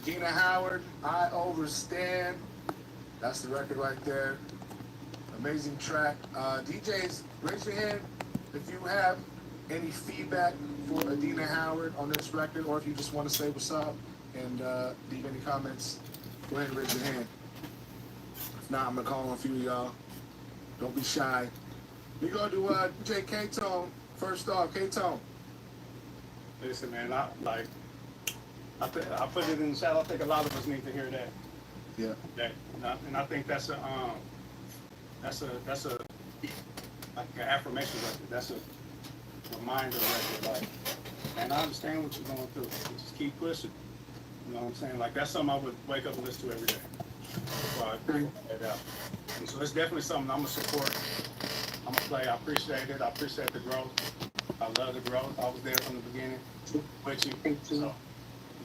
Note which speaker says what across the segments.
Speaker 1: Adina Howard, I Overstand. That's the record right there. Amazing track. DJs, raise your hand if you have any feedback for Adina Howard on this record, or if you just want to say what's up and leave any comments. Go ahead and raise your hand. If not, I'm gonna call on a few of y'all. Don't be shy. We go to DJ K-Tone. First off, K-Tone.
Speaker 2: Listen, man, I put it in the chat. I think a lot of us need to hear that.
Speaker 1: Yeah.
Speaker 2: And I think that's a like an affirmation record. That's a reminder record. Like, and I understand what you're going through. Just keep pushing. You know what I'm saying? Like, that's something I would wake up and listen to every day. So I agree with that. And so it's definitely something I'm gonna support. I'm gonna play. I appreciate it. I appreciate the growth. I love the growth. I was there from the beginning with you. So, you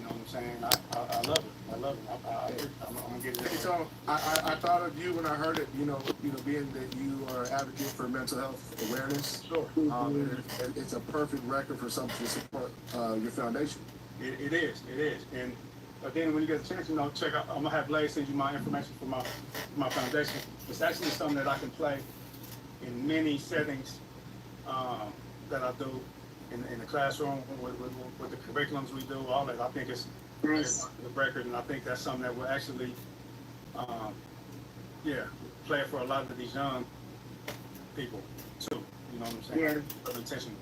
Speaker 2: know what I'm saying? I love it. I love it. I'm gonna get it.
Speaker 1: Hey, Tom, I thought of you when I heard it. You know, being that you are an advocate for mental health awareness.
Speaker 2: Sure.
Speaker 1: It's a perfect record for something to support your foundation.
Speaker 2: It is. And but then when you get a chance, check out. I'm gonna have Blaze send you my information for my foundation. It's actually something that I can play in many settings that I do in the classroom with the curriculums we do. All that I think is the record, and I think that's something that will actually, play for a lot of these young people too. You know what I'm saying? Yeah. Of attention.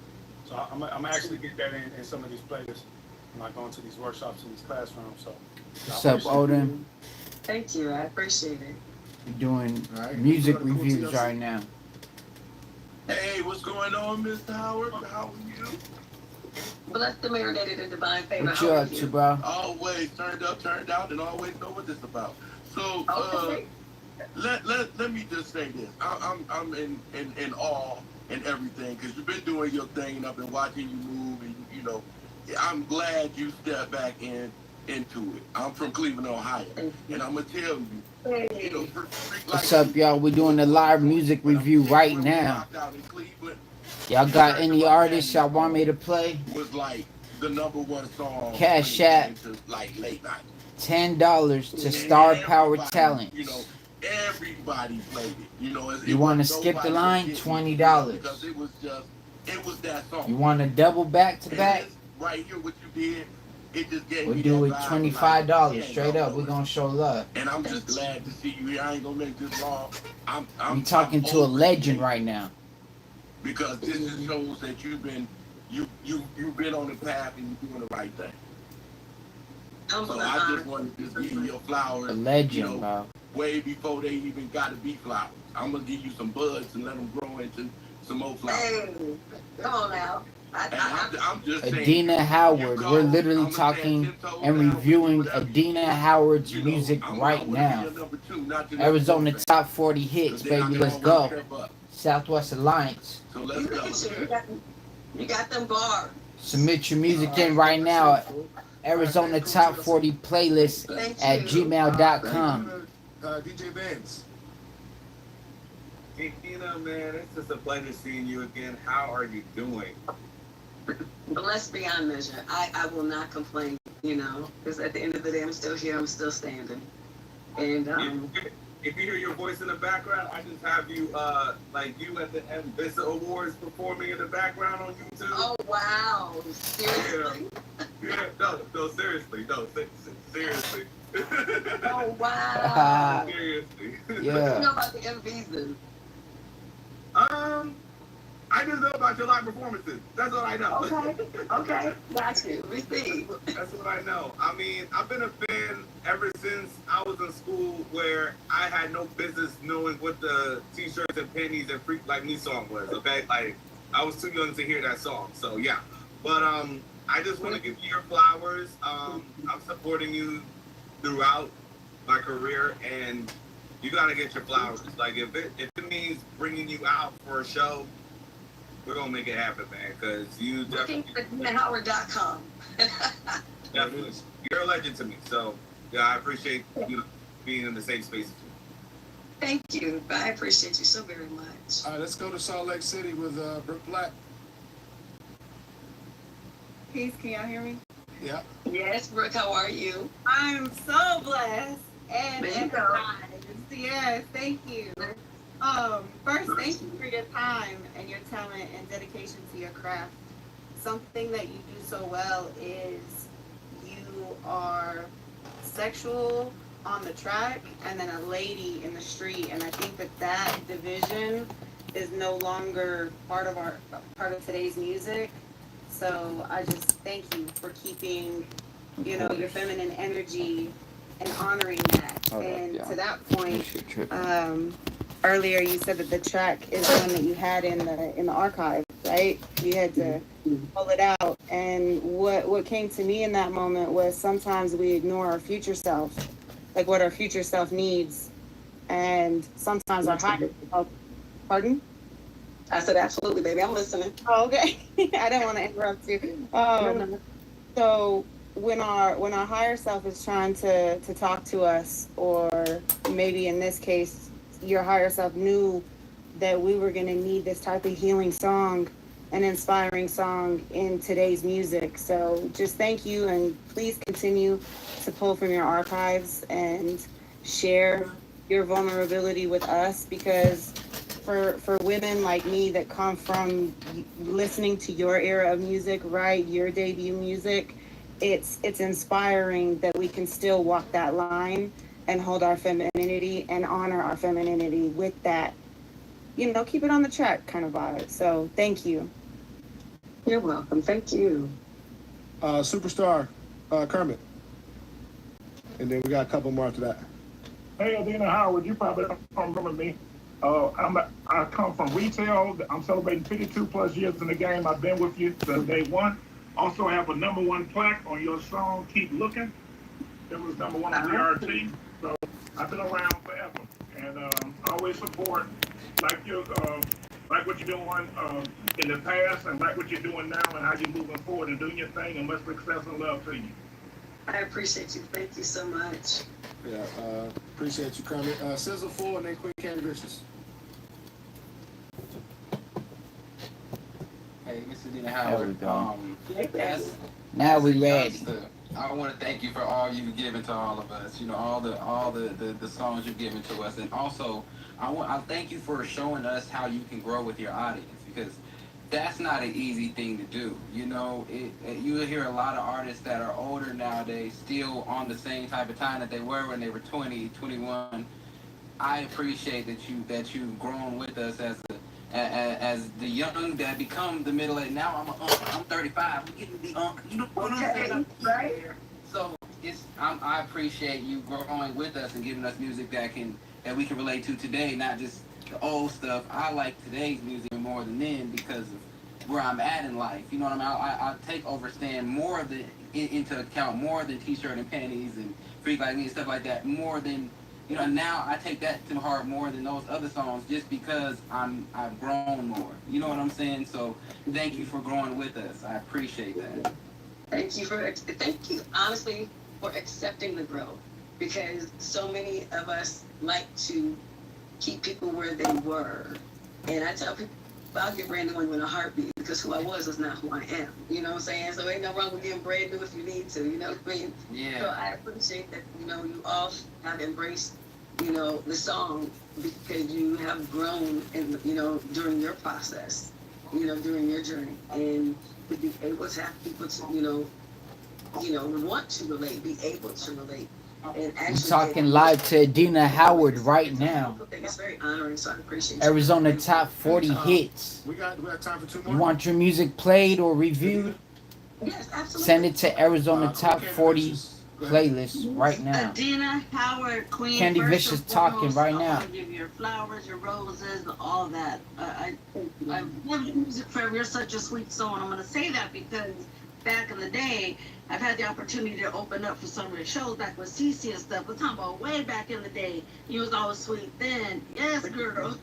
Speaker 2: So I'm gonna actually get that in some of these playlists. I'm not going to these workshops in these classrooms. So
Speaker 3: what's up, Odin?
Speaker 4: Thank you. I appreciate it.
Speaker 3: You're doing music reviews right now.
Speaker 5: Hey, what's going on, Mr. Howard? How are you?
Speaker 4: Blessed and marinated in divine favor.
Speaker 3: What you up to, bro?
Speaker 5: Always turned up, turned out, and always know what this about. So, let me just say this. I'm in awe and everything, because you've been doing your thing, and I've been watching you move, and I'm glad you stepped back into it. I'm from Cleveland, Ohio, and I'm gonna tell you,
Speaker 3: what's up, y'all? We're doing a live music review right now. Y'all got any artists y'all want me to play?
Speaker 5: Was like the #1 song.
Speaker 3: Cash App.
Speaker 5: Like late night.
Speaker 3: $10 to Star Power Talent.
Speaker 5: Everybody played it.
Speaker 3: You want to skip the line? $20.
Speaker 5: Because it was that song.
Speaker 3: You want to double back to back?
Speaker 5: Right here, what you did, it just gave
Speaker 3: we'll
Speaker 5: me
Speaker 3: do it $25
Speaker 5: like,
Speaker 3: straight up. We're gonna show love.
Speaker 5: And I'm just glad to see you here. I ain't gonna make this long.
Speaker 3: I'm talking to a legend right now.
Speaker 5: Because this just shows that you've been on the path and you're doing the right thing. So I just wanted to just give you your flowers.
Speaker 3: A legend, bro.
Speaker 5: Way before they even got to be flowers. I'm gonna give you some buds and let them grow into some more flowers.
Speaker 4: Hey, come on now.
Speaker 5: I'm just saying,
Speaker 3: Adina Howard. We're literally talking and reviewing Adina Howard's music right now. Arizona Top 40 Hits, baby. Let's go. Southwest Alliance.
Speaker 5: So let's go.
Speaker 4: You got them bars.
Speaker 3: Submit your music in right now. Arizona Top 40 playlist at gmail.com.
Speaker 1: DJ Benz.
Speaker 6: Adina, man, it's just a pleasure seeing you again. How are you doing?
Speaker 4: Blessed beyond measure. I will not complain, because at the end of the day, I'm still here. I'm still standing. And
Speaker 6: if you hear your voice in the background, I just have you, like you at the Vista Awards performing in the background on YouTube.
Speaker 4: Oh, wow. Seriously?
Speaker 6: Yeah, no, seriously. No, seriously.
Speaker 4: Oh, wow.
Speaker 6: Seriously.
Speaker 3: Yeah.
Speaker 4: What do you know about the MVs?
Speaker 6: I just know about your live performances. That's what I know.
Speaker 4: Okay. Got you. Receive.
Speaker 6: That's what I know. I mean, I've been a fan ever since I was in school, where I had no business knowing what the T-shirts and panties and Freak Like Me song was, okay? Like, I was too young to hear that song, so yeah. But I just want to give you your flowers. I'm supporting you throughout my career, and you gotta get your flowers. Like if it means bringing you out for a show, we're gonna make it happen, man. Cause you definitely
Speaker 4: Howard.com.
Speaker 6: definitely you're a legend to me. So yeah, I appreciate you being in the same space as you.
Speaker 4: Thank you. I appreciate you so very much.
Speaker 1: All right, let's go to Salt Lake City with Brooke Black.
Speaker 7: Peace, can y'all hear me?
Speaker 1: Yeah.
Speaker 4: Yes, Brooke, how are you?
Speaker 7: I'm so blessed and
Speaker 4: There you go.
Speaker 7: yes, thank you. First, thank you for your time and your talent and dedication to your craft. Something that you do so well is you are sexual on the track and then a lady in the street, and I think that division is no longer part of today's music. So I just thank you for keeping, your feminine energy and honoring that. To that point, earlier you said that the track is one that you had in the archive, right? You had to pull it out. And what came to me in that moment was sometimes we ignore our future self, like what our future self needs, and sometimes our higher self. Pardon?
Speaker 4: I said, absolutely, baby. I'm listening.
Speaker 7: Oh, okay. I didn't want to interrupt you.
Speaker 4: No.
Speaker 7: So when our higher self is trying to talk to us, or maybe in this case, your higher self knew that we were going to need this type of healing song, an inspiring song in today's music. So just thank you, and please continue to pull from your archives and share your vulnerability with us, because for women like me that come from listening to your era of music, right, your debut music, it's inspiring that we can still walk that line and hold our femininity and honor our femininity with that, keep it on the track kind of vibe. So thank you.
Speaker 4: You're welcome. Thank you.
Speaker 1: Superstar Kermit. And then we got a couple more after that.
Speaker 8: Hey, Adina Howard, you probably don't remember me. I come from retail. I'm celebrating 52 plus years in the game. I've been with you since day one. Also have a #1 plaque on your song, Keep Looking. It was #1 on DRT. So I've been around forever. And always support like what you're doing in the past, and like what you're doing now, and how you're moving forward and doing your thing, and much success and love to you.
Speaker 4: I appreciate you. Thank you so much.
Speaker 1: Yeah, appreciate you, Kermit. Sizzle Full and then Queen Candy Vicious.
Speaker 9: Hey, Mr. Dina Howard. Yes,
Speaker 3: Now we ready.
Speaker 9: I want to thank you for all you've given to all of us. All the songs you've given to us, and also I thank you for showing us how you can grow with your audience, because that's not an easy thing to do. You hear a lot of artists that are older nowadays still on the same type of time that they were when they were 20, 21. I appreciate that you've grown with us as the young that become the middle age. Now I'm 35. I'm getting the you know what I'm saying?
Speaker 4: Right.
Speaker 9: So I appreciate you growing with us and giving us music that we can relate to today, not just the old stuff. I like today's music more than then because of where I'm at in life. You know what I mean? I take Overstand more into account more than T-shirt and panties and Freak Like Me and stuff like that. More than now I take that to heart more than those other songs, just because I've grown more. You know what I'm saying? So thank you for growing with us. I appreciate that.
Speaker 4: Thank you honestly for accepting the growth, because so many of us like to keep people where they were. And I tell people, I'll get brand new in a heartbeat, because who I was is not who I am. You know what I'm saying? So ain't no wrong with getting brand new if you need to. You know what I mean?
Speaker 9: Yeah.
Speaker 4: So I appreciate that, you all have embraced, the song, because you have grown during your process, during your journey. And to be able to have people to, want to relate, be able to relate. And
Speaker 3: I'm
Speaker 4: actually
Speaker 3: talking live to Adina Howard right now.
Speaker 4: It's very honoring, so I appreciate you.
Speaker 3: Arizona top 40 hits.
Speaker 1: We got time for 2 more.
Speaker 3: You want your music played or reviewed?
Speaker 4: Yes, absolutely.
Speaker 3: Send it to Arizona top 40 playlist right now.
Speaker 10: Adina Howard, Queen.
Speaker 3: Candy
Speaker 10: first
Speaker 3: Vicious
Speaker 10: and
Speaker 3: talking
Speaker 10: foremost,
Speaker 3: right
Speaker 10: I
Speaker 3: now.
Speaker 10: want to give your flowers, your roses, all that. I've loved your music forever. You're such a sweet soul, and I'm going to say that because back in the day, I've had the opportunity to open up for some of the shows back with CC and stuff. We're talking about way back in the day. You was always sweet then. Yes, girl.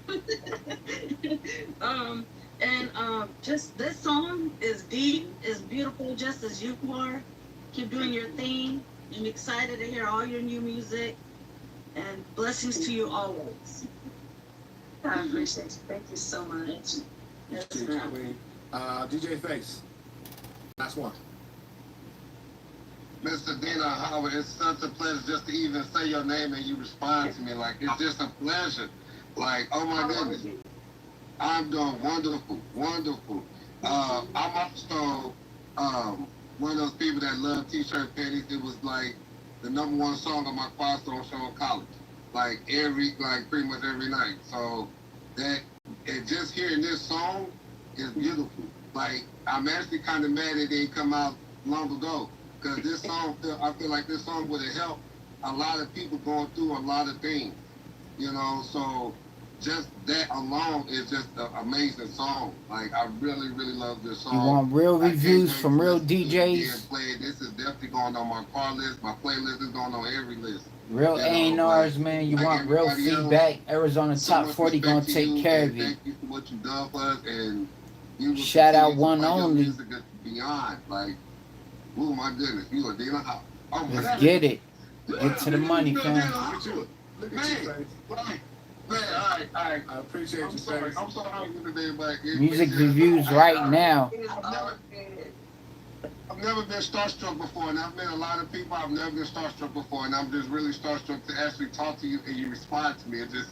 Speaker 10: Just this song is deep, is beautiful, just as you are. Keep doing your thing. I'm excited to hear all your new music. And blessings to you always.
Speaker 4: I appreciate you. Thank you so much. Yes, ma'am.
Speaker 1: DJ Face. Last one.
Speaker 11: Mr. Dina Howard, it's such a pleasure just to even say your name and you respond to me. Like, it's just a pleasure. Like, oh my goodness. I'm doing wonderful, wonderful. I'm also one of those people that love T-shirt panties. It was like the #1 song on my choir song show in college. Like pretty much every night. So that, and just hearing this song is beautiful. Like, I'm actually kind of mad it didn't come out long ago. Because this song, I feel like this song would have helped a lot of people going through a lot of things. You know, so just that alone is just an amazing song. Like, I really, really love this song.
Speaker 3: You want real reviews from real DJs?
Speaker 11: This is definitely going on my car list. My playlist is going on every list.
Speaker 3: Real A&Rs, man. You want real feedback? Arizona Top 40 gonna take care of you.
Speaker 11: Thank you for what you done for us, and you
Speaker 3: shout out one only.
Speaker 11: Beyond, like, oh my goodness, you are Dina Howard. Oh my
Speaker 3: Let's get it. Get to the money, fam.
Speaker 1: Look at you, man.
Speaker 11: Man, all right.
Speaker 1: I appreciate you,
Speaker 11: I'm sorry how you today, but
Speaker 3: Music reviews right now.
Speaker 11: I've never been starstruck before, and I've met a lot of people. I've never been starstruck before, and I'm just really starstruck to actually talk to you and you respond to me. It just,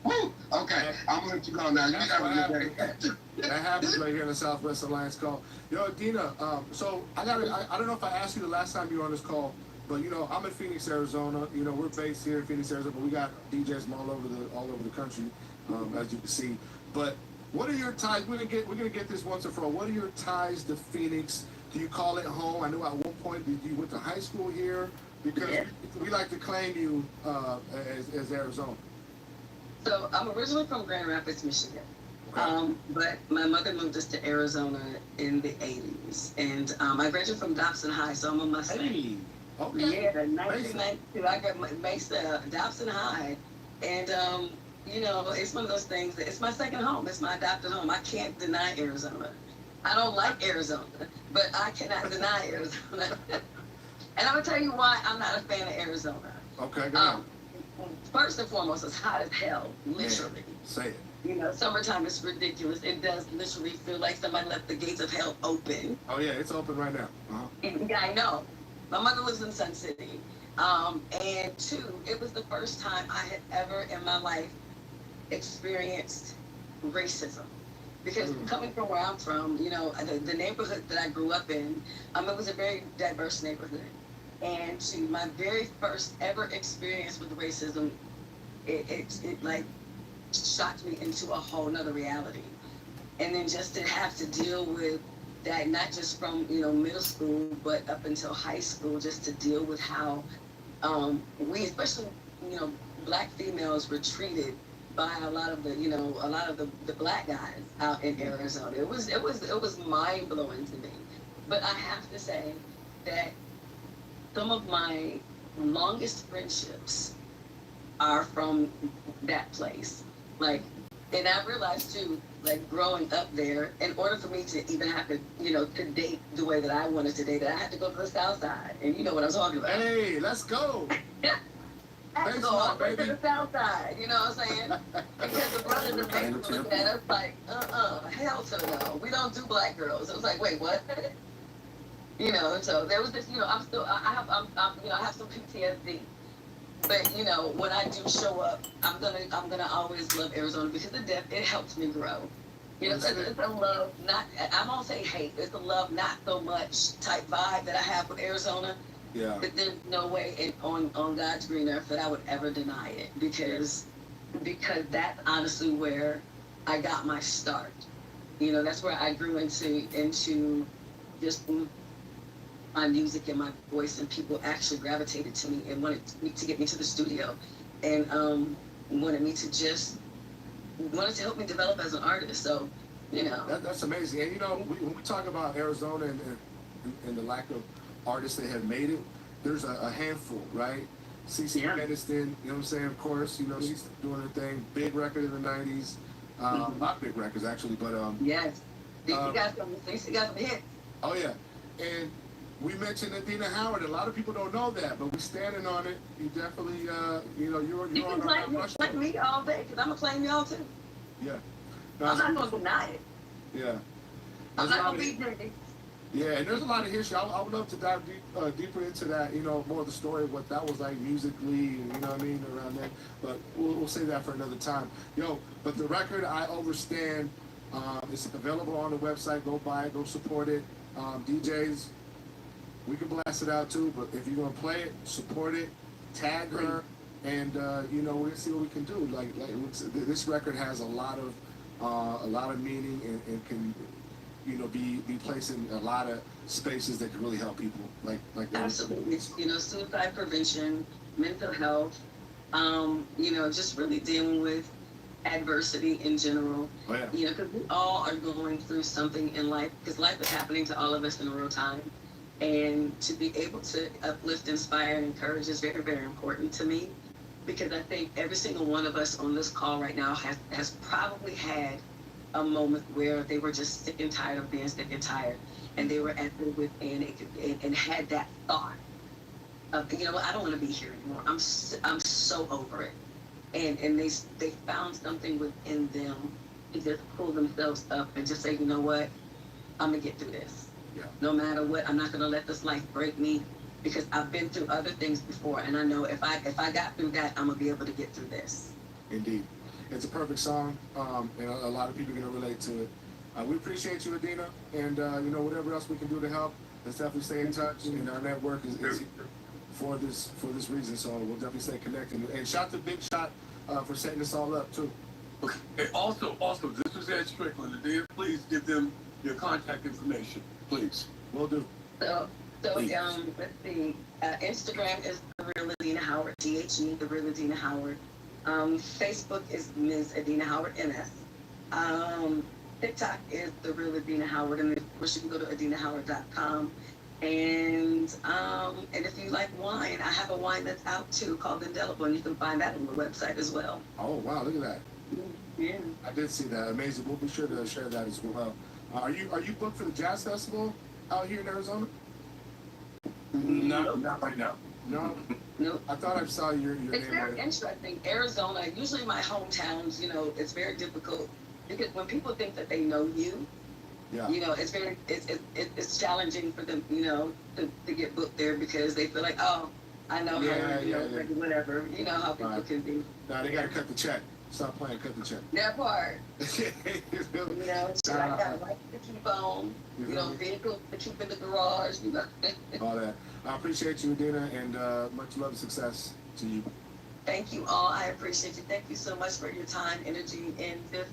Speaker 11: woo! Okay, I'm gonna let you go now. You have a good day.
Speaker 1: That happens right here in the Southwest Alliance call. Yo, Dina, so I don't know if I asked you the last time you were on this call, but you know, I'm in Phoenix, Arizona. You know, we're based here in Phoenix, Arizona, but we got DJs from all over the country, as you can see. But what are your ties? We're gonna get this once and for all. What are your ties to Phoenix? Do you call it home? I know at one point you went to high school here, because we like to claim you as Arizona.
Speaker 4: So I'm originally from Grand Rapids, Michigan. But my mother moved us to Arizona in the 80s. And I graduated from Dobson High, so I'm a Mustang.
Speaker 1: Hey, okay.
Speaker 4: Yeah, 1992, I got Mesa, Dobson High. And, you know, it's one of those things that it's my second home. It's my adopted home. I can't deny Arizona. I don't like Arizona, but I cannot deny Arizona. And I'm going to tell you why I'm not a fan of Arizona.
Speaker 1: Okay, go ahead.
Speaker 4: First and foremost, it's hot as hell, literally.
Speaker 1: Yeah, say it.
Speaker 4: You know, summertime is ridiculous. It does literally feel like somebody left the gates of hell open.
Speaker 1: Oh yeah, it's open right now.
Speaker 4: Yeah, I know. My mother lives in Sun City. And two, it was the first time I had ever in my life experienced racism. Because coming from where I'm from, you know, the neighborhood that I grew up in, it was a very diverse neighborhood. And to my very first ever experience with racism, it like shocked me into a whole nother reality. And then just to have to deal with that, not just from, you know, middle school, but up until high school, just to deal with how we, especially, you know, Black females were treated by a lot of the Black guys out in Arizona. It was mind blowing to me. But I have to say that some of my longest friendships are from that place. Like, and I realized too, like growing up there, in order for me to even have to, you know, to date the way that I wanted to date, I had to go to the South Side, and you know what I'm talking about.
Speaker 1: Hey, let's go.
Speaker 4: I had to go all the way to the South Side, you know what I'm saying? Because the brothers and sisters looked at us like, hell to no, we don't do Black girls. It was like, wait, what? You know, so there was this, you know, I have some PTSD. But you know, when I do show up, I'm gonna always love Arizona because it helps me grow. You know, it's a love, not, I won't say hate. It's a love, not so much type vibe that I have with Arizona.
Speaker 1: Yeah.
Speaker 4: But there's no way on God's green earth that I would ever deny it because that's honestly where I got my start. You know, that's where I grew into just my music and my voice, and people actually gravitated to me and wanted to get me to the studio, and wanted to help me develop as an artist. So, you know,
Speaker 1: that's amazing. And you know, when we talk about Arizona and and the lack of artists that have made it, there's a handful, right? CC Peniston, you know what I'm saying? Of course, you know, she's doing her thing. Big record in the 90s. Not big records, actually, but...
Speaker 4: yes. You got some hits.
Speaker 1: Oh, yeah. And we mentioned Adina Howard. A lot of people don't know that, but we're standing on it. You definitely, you know, you're on our
Speaker 4: play me all day, because I'm going to play y'all, too.
Speaker 1: Yeah.
Speaker 4: No, I'm not going to deny it.
Speaker 1: Yeah.
Speaker 4: I'm not going to be dirty.
Speaker 1: Yeah, and there's a lot of history. I would love to dive deeper into that, you know, more of the story of what that was like musically, and you know what I mean, around that. But we'll save that for another time. Yo, but the record, I Overstand, it's available on the website. Go buy it, go support it. DJs, we can blast it out too, but if you're going to play it, support it, tag her, and, you know, we're going to see what we can do. Like this record has a lot of meaning and can... you know, be placed in a lot of spaces that can really help people. Like
Speaker 4: absolutely. You know, suicide prevention, mental health, you know, just really dealing with adversity in general.
Speaker 1: Oh, yeah.
Speaker 4: You know, because we all are going through something in life, because life is happening to all of us in real time. And to be able to uplift, inspire, and encourage is very, very important to me, because I think every single one of us on this call right now has probably had a moment where they were just sick and tired of being sick and tired, and they were at the within and had that thought of, you know what, I don't want to be here anymore. I'm so over it, and they found something within them to just pull themselves up and just say, you know what, I'm gonna get through this.
Speaker 1: Yeah.
Speaker 4: No matter what, I'm not gonna let this life break me, because I've been through other things before, and I know if I got through that, I'm gonna be able to get through this.
Speaker 1: Indeed. It's a perfect song, and a lot of people are going to relate to it. We appreciate you, Adina, and, you know, whatever else we can do to help, let's definitely stay in touch, and our network is here for this reason, so we'll definitely stay connected. And shout to Big Shot for setting this all up, too.
Speaker 5: Okay. And also, this was Ed Strickland. Adina, please give them your contact information, please.
Speaker 1: Will do.
Speaker 4: So let's see. Instagram is The Real Adina Howard, THE, The Real Adina Howard. Facebook is Ms. Adina Howard MS. TikTok is The Real Adina Howard, and of course you can go to adinahoward.com. And if you like wine, I have a wine that's out too called Indelible, and you can find that on the website as well.
Speaker 1: Oh, wow, look at that.
Speaker 4: Yeah.
Speaker 1: I did see that. Amazing. We'll be sure to share that as well. Are you booked for the Jazz Festival out here in Arizona?
Speaker 5: Not right now.
Speaker 1: No?
Speaker 4: No.
Speaker 1: I thought I saw your
Speaker 4: It's
Speaker 1: name
Speaker 4: very
Speaker 1: there.
Speaker 4: interesting. Arizona, usually my hometowns, you know, it's very difficult, because when people think that they know you,
Speaker 1: Yeah.
Speaker 4: you know, it's challenging for them, you know, to get booked there, because they feel like, oh, I know her, you know, whatever. You know how people can be.
Speaker 1: Nah, they gotta cut the check. Stop playing, cut the check.
Speaker 4: That part.
Speaker 1: You
Speaker 4: know, so I got lights to keep on, you know, vehicles to keep in the garage, you know.
Speaker 1: All that. I appreciate you, Adina, and much love and success to you.
Speaker 4: Thank you all. I appreciate you. Thank you so much for your time, energy, and just,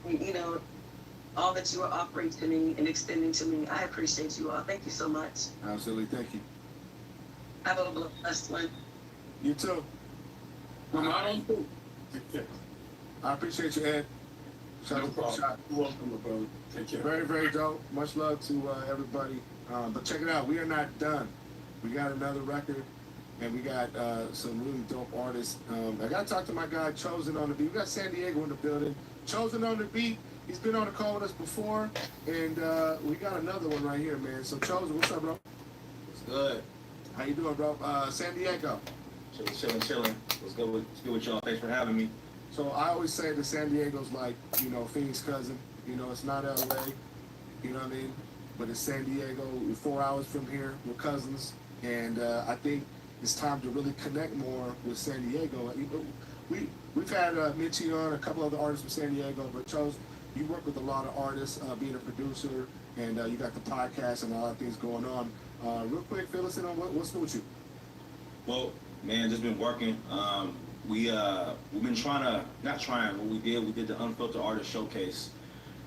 Speaker 4: you know, all that you are offering to me and extending to me. I appreciate you all. Thank you so much.
Speaker 1: Absolutely, thank you.
Speaker 4: Have a blessed one.
Speaker 1: You too. I appreciate you, Ed.
Speaker 5: No problem. You're welcome, brother. Take care.
Speaker 1: Very, very dope. Much love to everybody. But check it out. We are not done. We got another record, and we got some really dope artists. I got to talk to my guy, Chosen on the beat. We got San Diego in the building. Chosen on the beat. He's been on the call with us before, and we got another one right here, man. So, Chosen, what's up, bro?
Speaker 12: What's good?
Speaker 1: How you doing, bro? San Diego.
Speaker 12: Chilling. What's good with y'all? Thanks for having me.
Speaker 1: So I always say that San Diego's like, you know, Phoenix cousin. You know, it's not LA. You know what I mean? But it's San Diego. We're 4 hours from here. We're cousins. And I think it's time to really connect more with San Diego. You know, we've had Micky on, a couple other artists from San Diego, but Chose, you work with a lot of artists, being a producer, and you got the podcast and a lot of things going on. Real quick, fill us in on what's new with you.
Speaker 12: Well, man, just been working. We've been what we did the Unfiltered Artist Showcase.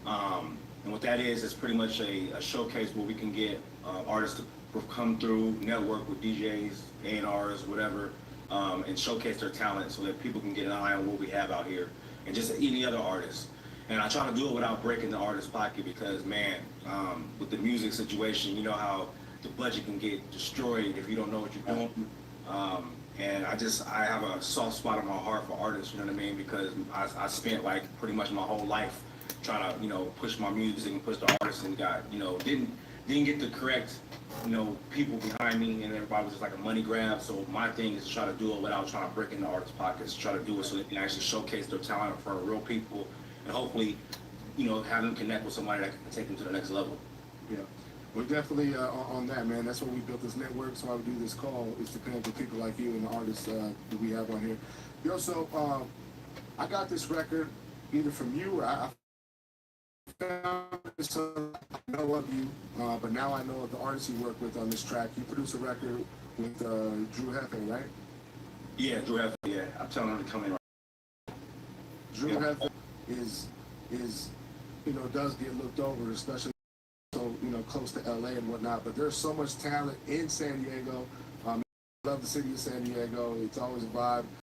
Speaker 12: And what that is pretty much a showcase where we can get artists to come through, network with DJs, A&Rs, whatever, and showcase their talent so that people can get an eye on what we have out here, and just any other artists. And I try to do it without breaking the artist's pocket because, man, with the music situation, you know how the budget can get destroyed if you don't know what you're doing. And I have a soft spot in my heart for artists, you know what I mean? Because I spent like pretty much my whole life trying to, push my music and push the artists and got, didn't get the correct, people behind me, and everybody was just like a money grab. So my thing is to try to do it without trying to break in the artist's pockets, try to do it so they can actually showcase their talent in front of real people and hopefully, have them connect with somebody that can take them to the next level.
Speaker 1: Yeah. We're definitely on that, man. That's why we built this network. That's why we do this call, is to connect with people like you and the artists that we have on here. Yo, so I got this record either from you or I found this, I know of you, but now I know of the artists you work with on this track. You produce a record with Drew Hefe, right?
Speaker 12: Yeah, Drew Hefe, yeah. I'm telling him to come in right now.
Speaker 1: Drew Hefe is does get looked over, especially so close to LA and whatnot. But there's so much talent in San Diego. I love the city of San Diego. It's always a vibe.